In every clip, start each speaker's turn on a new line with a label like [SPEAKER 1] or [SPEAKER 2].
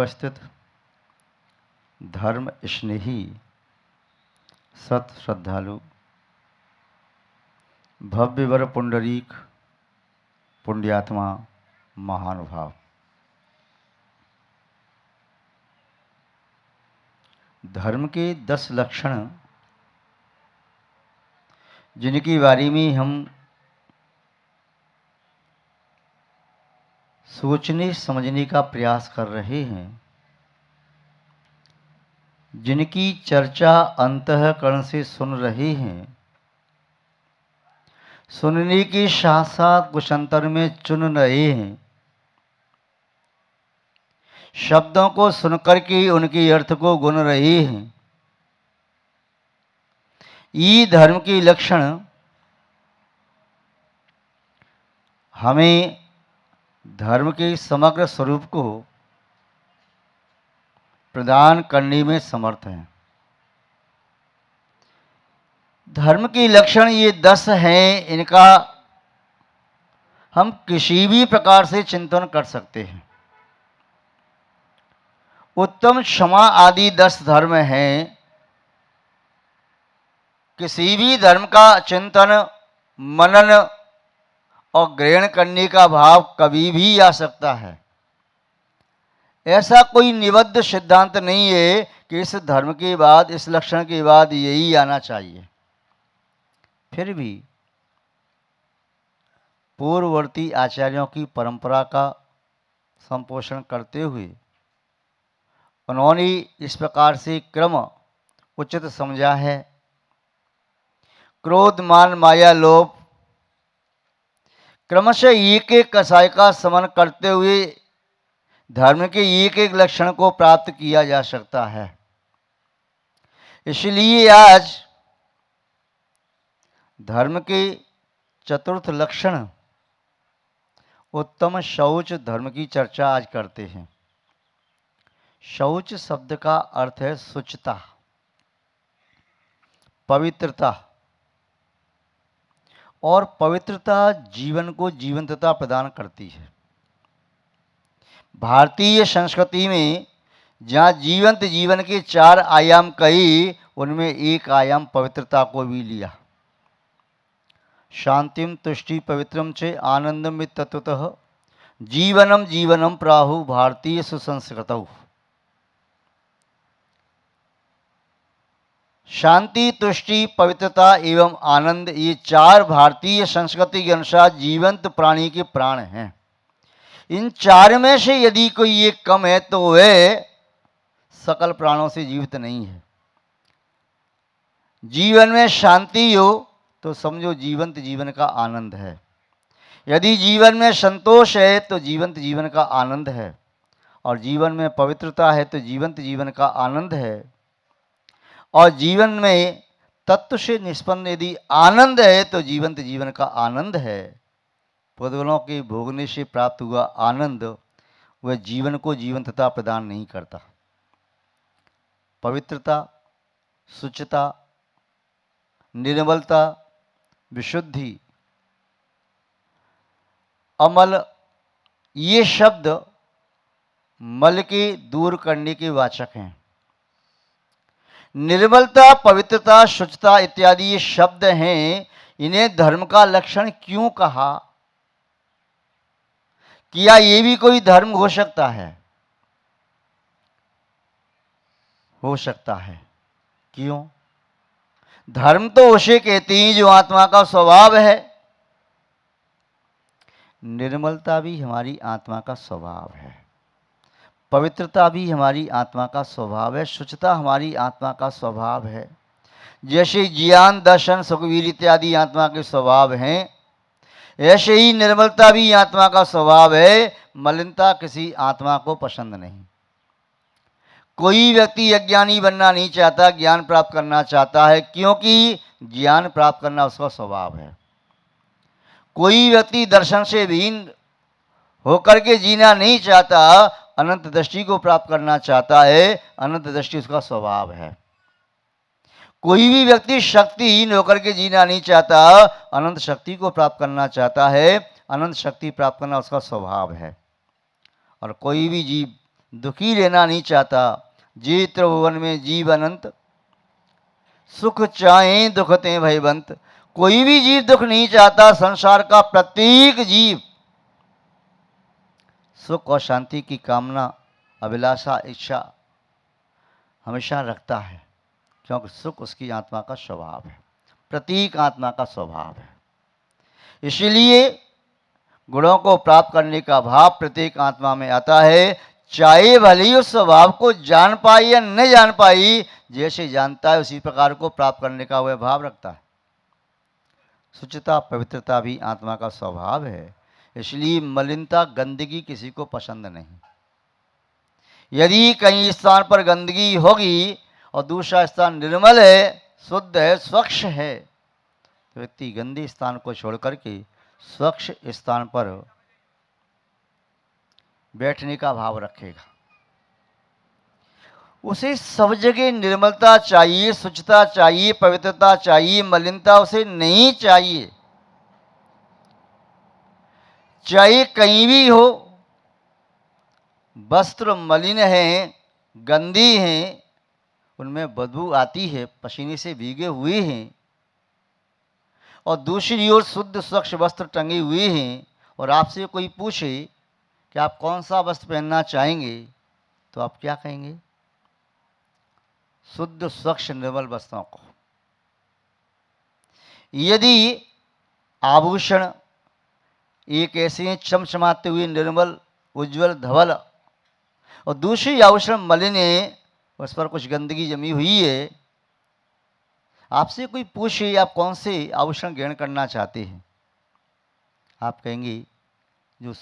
[SPEAKER 1] उपस्थित धर्म स्नेही सत श्रद्धालु भव्यवर पुंडरीक पुण्यात्मा महानुभाव, धर्म के 10 लक्षण जिनकी बारे में हम सोचने समझने का प्रयास कर रहे हैं, जिनकी चर्चा अंतःकरण से सुन रहे हैं, सुनने के साथ साथ कुछ अंतर में चुन रहे हैं, शब्दों को सुनकर के उनके अर्थ को गुन रहे हैं। ये धर्म के लक्षण हमें धर्म के समग्र स्वरूप को प्रदान करने में समर्थ हैं। धर्म के लक्षण ये 10 हैं, इनका हम किसी भी प्रकार से चिंतन कर सकते हैं। उत्तम क्षमा आदि 10 धर्म हैं। किसी भी धर्म का चिंतन मनन और ग्रहण करने का भाव कभी भी आ सकता है। ऐसा कोई निबद्ध सिद्धांत नहीं है कि इस धर्म के बाद, इस लक्षण के बाद यही आना चाहिए। फिर भी पूर्ववर्ती आचार्यों की परंपरा का संपोषण करते हुए उन्होंने इस प्रकार से क्रम उचित समझा है। क्रोध मान माया लोभ क्रमशः एक एक कसाय का समन करते हुए धर्म के एक एक लक्षण को प्राप्त किया जा सकता है। इसलिए आज धर्म के चतुर्थ लक्षण उत्तम शौच धर्म की चर्चा आज करते हैं। शौच शब्द का अर्थ है शुचिता, पवित्रता, और पवित्रता जीवन को जीवंतता प्रदान करती है। भारतीय संस्कृति में जहाँ जीवंत जीवन के 4 आयाम कही, उनमें एक आयाम पवित्रता को भी लिया। शांतिम तुष्टि पवित्रम च आनंदम में तत्वतः जीवनम जीवनम प्राहु भारतीय सुसंस्कृतौ। शांति, तुष्टि, पवित्रता एवं आनंद, ये 4 भारतीय संस्कृति के अनुसार जीवंत प्राणी के प्राण हैं। इन 4 में से यदि कोई एक कम है तो वह सकल प्राणों से जीवित नहीं है। जीवन में शांति हो तो समझो जीवंत जीवन का आनंद है। यदि जीवन में संतोष है तो जीवंत जीवन का आनंद है, और जीवन में पवित्रता है तो जीवंत जीवन का आनंद है, और जीवन में तत्व से निष्पन्न यदि आनंद है तो जीवंत जीवन का आनंद है। पुद्गलों के भोगने से प्राप्त हुआ आनंद वह जीवन को जीवंतता प्रदान नहीं करता। पवित्रता, शुचिता, निर्मलता, विशुद्धि, अमल, ये शब्द मल के दूर करने के वाचक हैं। निर्मलता, पवित्रता, शुचिता इत्यादि ये शब्द हैं। इन्हें धर्म का लक्षण क्यों कहा? क्या ये भी कोई धर्म हो सकता है? हो सकता है। क्यों? धर्म तो उसे कहते हैं जो आत्मा का स्वभाव है। निर्मलता भी हमारी आत्मा का स्वभाव है, पवित्रता भी हमारी आत्मा का स्वभाव है, शुचिता हमारी आत्मा का स्वभाव है। जैसे ज्ञान, दर्शन, सुखवीर इत्यादि आत्मा के स्वभाव हैं, ऐसे ही निर्मलता भी आत्मा का स्वभाव है। मलिनता किसी आत्मा को पसंद नहीं। कोई व्यक्ति अज्ञानी बनना नहीं चाहता, ज्ञान प्राप्त करना चाहता है, क्योंकि ज्ञान प्राप्त करना उसका स्वभाव है। कोई व्यक्ति दर्शन से भिन्न होकर के जीना नहीं चाहता, अनंत दृष्टि को प्राप्त करना चाहता है, अनंत दृष्टि उसका स्वभाव है। कोई भी व्यक्ति शक्तिहीन होकर के जीना नहीं चाहता, अनंत शक्ति को प्राप्त करना चाहता है, अनंत शक्ति प्राप्त करना उसका स्वभाव है। और कोई भी जीव दुखी रहना नहीं चाहता। जी त्रिभुवन में जीव अनंत, सुख चाहे दुखते भयवंत। कोई भी जीव दुख नहीं चाहता। संसार का प्रत्येक जीव सुख और शांति की कामना, अभिलाषा, इच्छा हमेशा रखता है, क्योंकि सुख उसकी आत्मा का स्वभाव है, प्रत्येक आत्मा का स्वभाव है। इसलिए गुणों को प्राप्त करने का भाव प्रत्येक आत्मा में आता है, चाहे भले ही उस स्वभाव को जान पाई या न जान पाई, जैसे जानता है उसी प्रकार को प्राप्त करने का वह भाव रखता है। शुचिता, पवित्रता भी आत्मा का स्वभाव है। इसलिए मलिनता, गंदगी किसी को पसंद नहीं। यदि कहीं स्थान पर गंदगी होगी और दूसरा स्थान निर्मल है, शुद्ध है, स्वच्छ है, तो व्यक्ति गंदे स्थान को छोड़ करके स्वच्छ स्थान पर बैठने का भाव रखेगा। उसे सब जगह निर्मलता चाहिए, स्वच्छता चाहिए, पवित्रता चाहिए, मलिनता उसे नहीं चाहिए। चाहे कहीं भी हो, वस्त्र मलिन हैं, गंदी हैं, उनमें बदबू आती है, पसीने से भीगे हुए हैं, और दूसरी ओर शुद्ध स्वच्छ वस्त्र टंगे हुए हैं, और आपसे कोई पूछे कि आप कौन सा वस्त्र पहनना चाहेंगे, तो आप क्या कहेंगे? शुद्ध स्वच्छ निर्मल वस्त्रों को। यदि आभूषण एक ऐसे हैं चमचमाते हुए निर्मल, उज्जवल, धवल, और दूसरी आभूषण मलिन है, उस पर कुछ गंदगी जमी हुई है, आपसे कोई पूछे आप कौन से आभूषण ग्रहण करना चाहते हैं, आप कहेंगे जो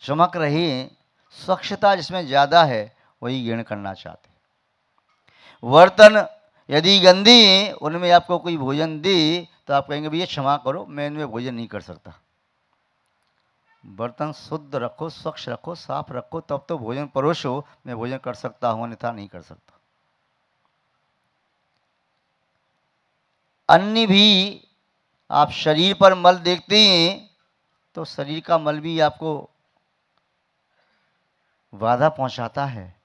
[SPEAKER 1] चमक रहे हैं, स्वच्छता जिसमें ज़्यादा है, वही ग्रहण करना चाहते हैं। वर्तन यदि गंदी हैं, उनमें आपको कोई भोजन दे तो आप कहेंगे भैया क्षमा करो, मैं इनमें भोजन नहीं कर सकता। बर्तन शुद्ध रखो, स्वच्छ रखो, साफ रखो, तब तो भोजन परोसो, मैं भोजन कर सकता हूं, अन्यथा नहीं कर सकता। अन्य भी आप शरीर पर मल देखते हैं तो शरीर का मल भी आपको बाधा पहुंचाता है।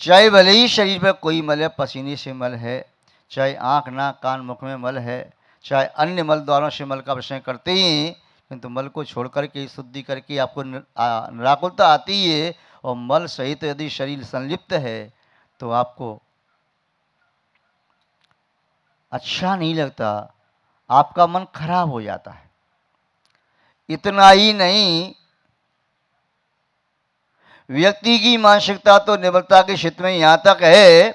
[SPEAKER 1] चाहे भले ही शरीर पर कोई मल है, पसीने से मल है, चाहे आंख, नाक, कान, मुख में मल है, चाहे अन्य मल द्वारों से मल का विषय करते ही, किंतु मल को छोड़ करके शुद्धि करके आपको निराकुलता आती है, और मल सहित यदि शरीर संलिप्त है तो आपको अच्छा नहीं लगता, आपका मन खराब हो जाता है। इतना ही नहीं, व्यक्ति की मानसिकता तो निर्मलता के क्षेत्र में यहां तक है,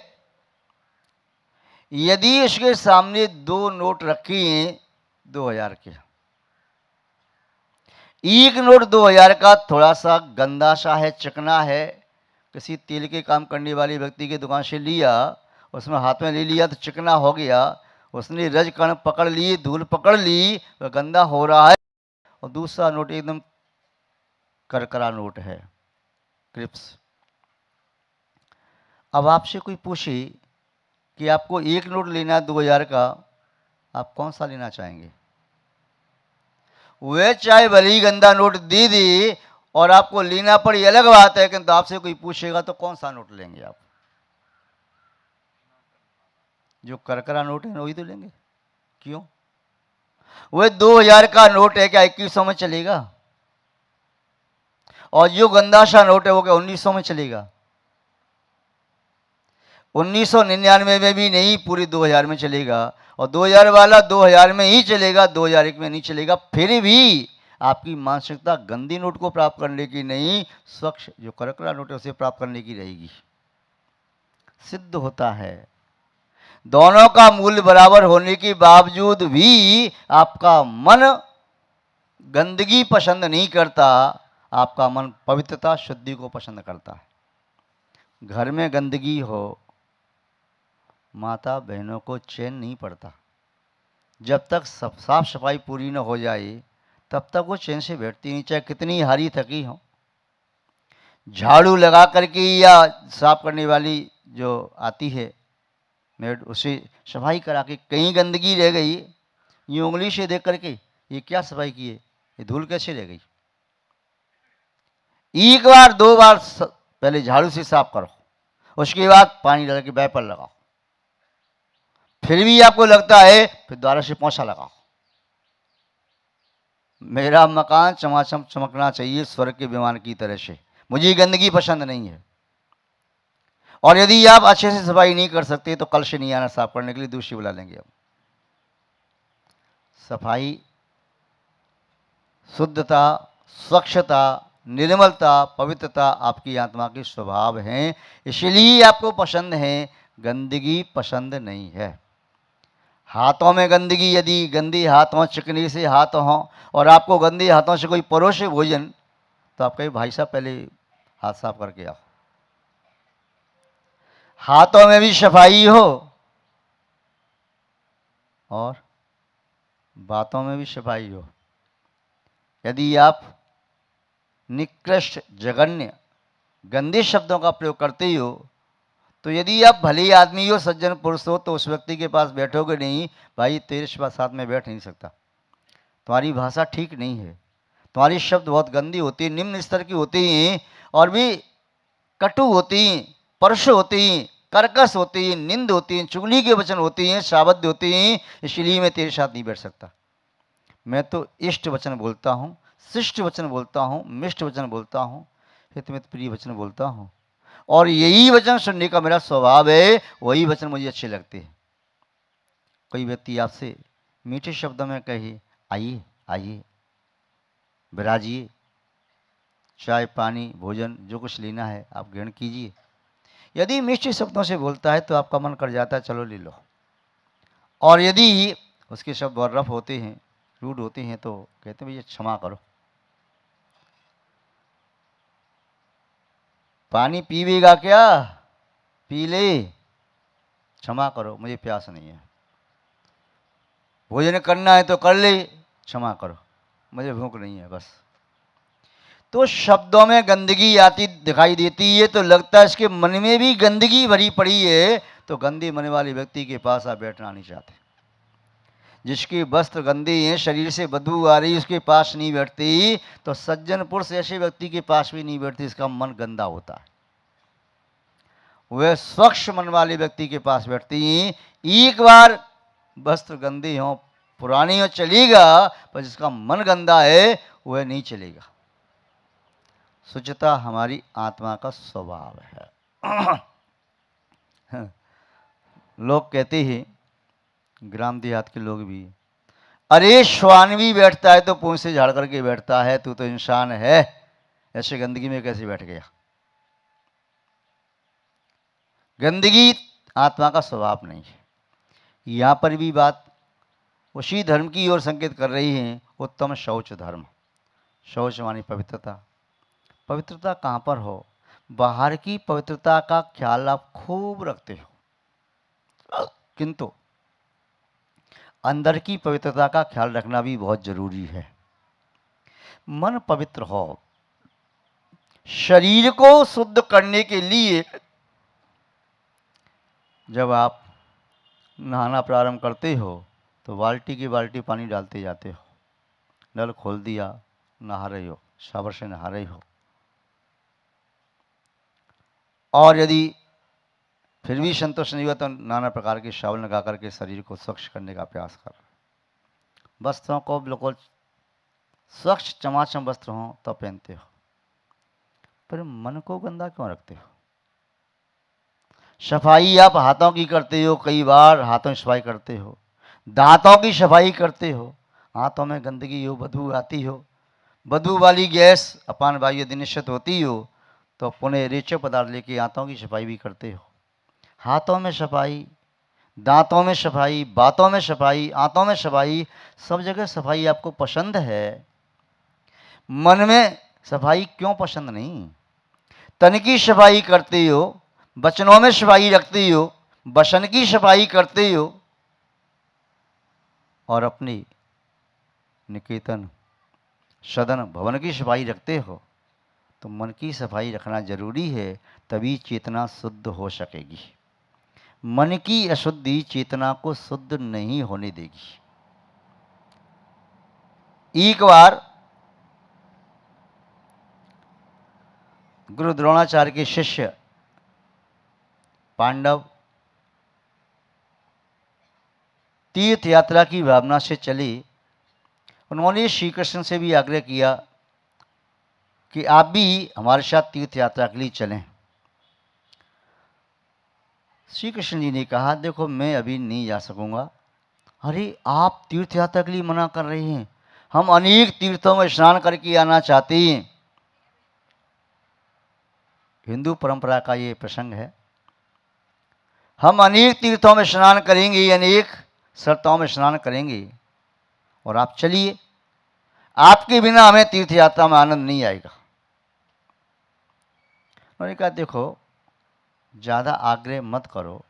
[SPEAKER 1] यदि उसके सामने 2 नोट रखे हैं 2000 के, एक नोट 2000 का थोड़ा सा गंदा सा है, चिकना है, किसी तेल के काम करने वाले व्यक्ति की दुकान से लिया, उसमें हाथ में ले लिया तो चिकना हो गया, उसने रज कण पकड़ लिए, धूल पकड़ ली, वह गंदा हो रहा है। और दूसरा नोट एकदम करकरा नोट है, क्रिप्स। अब आपसे कोई पूछे कि आपको एक नोट लेना है 2000 का, आप कौन सा लेना चाहेंगे? वह चाहे भले ही गंदा नोट दे दे और आपको लेना पड़े, अलग बात है, किंतु आपसे कोई पूछेगा तो कौन सा नोट लेंगे आप? जो करकरा नोट है वही तो लेंगे। क्यों? वह 2000 का नोट है, क्या 2100 में चलेगा? और जो गंदा सा नोट है वो क्या 1900 में चलेगा? 1999 में भी नहीं, पूरी 2000 में चलेगा। और 2000 वाला 2000 में ही चलेगा, 2001 में नहीं चलेगा। फिर भी आपकी मानसिकता गंदी नोट को प्राप्त करने की नहीं, स्वच्छ जो करकरा नोट है उसे प्राप्त करने की रहेगी। सिद्ध होता है, दोनों का मूल्य बराबर होने के बावजूद भी आपका मन गंदगी पसंद नहीं करता, आपका मन पवित्रता, शुद्धि को पसंद करता है। घर में गंदगी हो, माता बहनों को चैन नहीं पड़ता। जब तक साफ सफाई पूरी न हो जाए तब तक वो चैन से बैठती नहीं, चाहे कितनी हारी थकी हो। झाड़ू लगा करके या साफ करने वाली जो आती है मेड, उसे सफाई करा के कहीं गंदगी रह गई, ये उंगली से देख करके ये क्या सफाई की है, ये धूल कैसे रह गई? एक बार 2 बार पहले झाड़ू से साफ करो, उसके बाद पानी डाल के वाइपर लगाओ, फिर भी आपको लगता है फिर दोबारा से पोंछा लगाओ। मेरा मकान चमाचम चमकना चाहिए स्वर्ग के विमान की तरह से, मुझे गंदगी पसंद नहीं है। और यदि आप अच्छे से सफाई नहीं कर सकते तो कल से नहीं आना साफ करने के लिए, दूसरी बुला लेंगे हम। सफाई, शुद्धता, स्वच्छता, निर्मलता, पवित्रता आपकी आत्मा के स्वभाव हैं, इसलिए आपको पसंद है, गंदगी पसंद नहीं है। हाथों में गंदगी, यदि गंदे हाथों चिकनी से हाथ हों और आपको गंदे हाथों से कोई परोसे भोजन, तो आप कहे भाई साहब पहले हाथ साफ करके आओ। हाथों में भी सफाई हो और बातों में भी सफाई हो। यदि आप निकृष्ट, जघन्य, गंदे शब्दों का प्रयोग करते हो, तो यदि आप भले आदमी हो, सज्जन पुरुष हो, तो उस व्यक्ति के पास बैठोगे नहीं, भाई तेरे साथ में बैठ नहीं सकता, तुम्हारी भाषा ठीक नहीं है, तुम्हारी शब्द बहुत गंदी होती है, निम्न स्तर की होती हैं और भी कटु होती हैं, परश होती हैं, कर्कश होती हैं, निंद होती हैं, चुगली के वचन होती हैं, शाबद्य होती हैं, इसलिए मैं तेरे साथ नहीं बैठ सकता। मैं तो इष्ट वचन बोलता हूँ, शिष्ट वचन बोलता हूँ, मिष्ट वचन बोलता हूँ, हितमित प्रिय वचन बोलता हूँ, और यही वचन सुनने का मेरा स्वभाव है, वही वचन मुझे अच्छे लगते हैं। कोई व्यक्ति आपसे मीठे शब्दों में कहे आइए आइए, विराजिए, चाय पानी भोजन जो कुछ लेना है आप ग्रहण कीजिए, यदि मिष्ट शब्दों से बोलता है तो आपका मन कर जाता है चलो ले लो। और यदि उसके शब्द बहुत रफ होते हैं, रूड होते हैं, तो कहते हैं भैया क्षमा करो, पानी पीवेगा क्या, पी ले, क्षमा करो मुझे प्यास नहीं है, भोजन करना है तो कर ले, क्षमा करो मुझे भूख नहीं है बस। तो शब्दों में गंदगी आती दिखाई देती है तो लगता है इसके मन में भी गंदगी भरी पड़ी है, तो गंदे मन वाले व्यक्ति के पास आप बैठना नहीं चाहते। जिसके वस्त्र गंदे हैं, शरीर से बदबू आ रही, उसके पास नहीं बैठती, तो सज्जन पुरुष ऐसे व्यक्ति के पास भी नहीं बैठती, इसका मन गंदा होता है। वह स्वच्छ मन वाले व्यक्ति के पास बैठती हैं। एक बार वस्त्र गंदे हों, पुरानी हो चलेगा, पर जिसका मन गंदा है वह नहीं चलेगा। शुचिता हमारी आत्मा का स्वभाव है। लोग कहते हैं, ग्राम देहात के लोग भी, अरे श्वान भी बैठता है तो पूंछ से झाड़ करके बैठता है, तू तो इंसान है, ऐसे गंदगी में कैसे बैठ गया। गंदगी आत्मा का स्वभाव नहीं है। यहां पर भी बात उसी धर्म की ओर संकेत कर रही है, उत्तम शौच धर्म। शौच मानी पवित्रता। पवित्रता कहां पर हो, बाहर की पवित्रता का ख्याल आप खूब रखते हो, किंतु अंदर की पवित्रता का ख्याल रखना भी बहुत जरूरी है। मन पवित्र हो, शरीर को शुद्ध करने के लिए जब आप नहाना प्रारंभ करते हो तो बाल्टी की बाल्टी पानी डालते जाते हो, नल खोल दिया, नहा रहे हो, शावर से नहा रहे हो, और यदि फिर भी संतोष नहीं हुआ तो नाना प्रकार के साबुन लगा करके शरीर को स्वच्छ करने का प्रयास कर। वस्त्रों को बिल्कुल स्वच्छ चमाचम वस्त्र हों तो पहनते हो, पर मन को गंदा क्यों रखते हो। सफाई आप हाथों की करते हो, कई बार हाथों की सफाई करते हो, दांतों की सफाई करते हो, हाथों में गंदगी हो, बदबू आती हो, बदबू वाली गैस अपान वायु यदि निश्चित होती हो तो पुनः रेचक पदार्थ लेके हाथों की सफाई भी करते हो। हाथों में सफाई, दांतों में सफाई, बातों में सफाई, आंतों में सफाई, सब जगह सफाई आपको पसंद है, मन में सफाई क्यों पसंद नहीं। तन की सफाई करते हो, वचनों में सफाई रखते हो, वसन की सफाई करते हो, और अपनी निकेतन सदन भवन की सफाई रखते हो, तो मन की सफाई रखना जरूरी है, तभी चेतना शुद्ध हो सकेगी। मन की अशुद्धि चेतना को शुद्ध नहीं होने देगी। एक बार गुरु द्रोणाचार्य के शिष्य पांडव तीर्थ यात्रा की भावना से चले। उन्होंने श्री कृष्ण से भी आग्रह किया कि आप भी हमारे साथ तीर्थ यात्रा के लिए चलें। श्री कृष्ण जी ने कहा, देखो मैं अभी नहीं जा सकूंगा। अरे आप तीर्थ यात्रा के लिए मना कर रहे हैं, हम अनेक तीर्थों में स्नान करके आना चाहते हैं। हिंदू परंपरा का ये प्रसंग है। हम अनेक तीर्थों में स्नान करेंगे, अनेक शर्तों में स्नान करेंगे, और आप चलिए, आपके बिना हमें तीर्थ यात्रा में आनंद नहीं आएगा। उन्होंने कहा, देखो ज़्यादा आग्रह मत करो,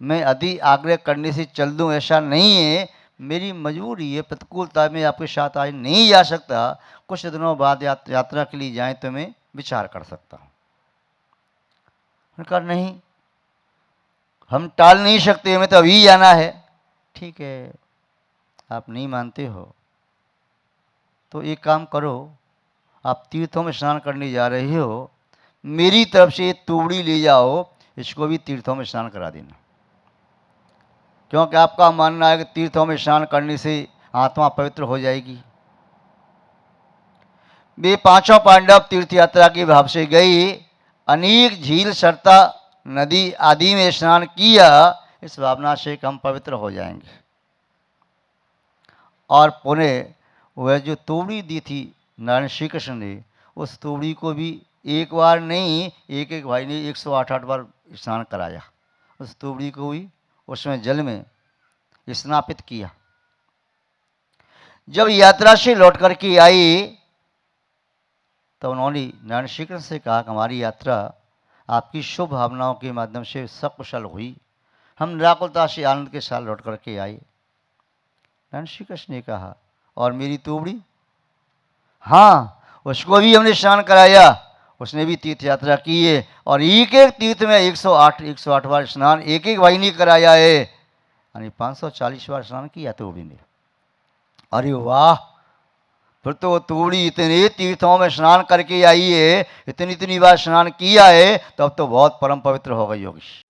[SPEAKER 1] मैं अधिक आग्रह करने से चल दूं ऐसा नहीं है, मेरी मजबूरी है, प्रतिकूलता में आपके साथ आज नहीं जा सकता। कुछ दिनों बाद यात्रा के लिए जाएं तो मैं विचार कर सकता हूँ। उन्होंने कहा, नहीं हम टाल नहीं सकते, हमें तो अभी जाना है। ठीक है, आप नहीं मानते हो तो एक काम करो, आप तीर्थों में स्नान करने जा रहे हो, मेरी तरफ से तुबड़ी ले जाओ, इसको भी तीर्थों में स्नान करा देना। क्योंकि आपका मानना है कि तीर्थों में स्नान करने से आत्मा पवित्र हो जाएगी। वे पांचों पांडव तीर्थ यात्रा के भाव से गए, अनेक झील, सरता, नदी आदि में स्नान किया, इस भावना से हम पवित्र हो जाएंगे। और पुनः वह जो तुबड़ी दी थी नारायण श्री कृष्ण ने, उस तुबड़ी को भी एक बार नहीं, एक एक भाई ने 108 बार स्नान कराया। उस तुबड़ी को भी उसमें जल में स्नापित किया। जब यात्रा से लौट करके आई तो उन्होंने नारायण श्री कृष्ण से कहा कि हमारी यात्रा आपकी शुभ भावनाओं के माध्यम से सकुशल हुई, हम निराकुलता से आनंद के साथ लौट करके आए। नारायण श्री कृष्ण ने कहा, और मेरी तुबड़ी? हाँ, उसको भी हमने स्नान कराया, उसने भी तीर्थ यात्रा की है, और एक एक तीर्थ में 108 बार स्नान एक एक भाई ने कराया है, यानी 540 बार स्नान किया तुबड़ी ने। अरे वाह, फिर तो वो तुबड़ी इतने तीर्थों में स्नान करके आई है, इतनी इतनी बार स्नान किया है, तब तो बहुत परम पवित्र हो गई होगी।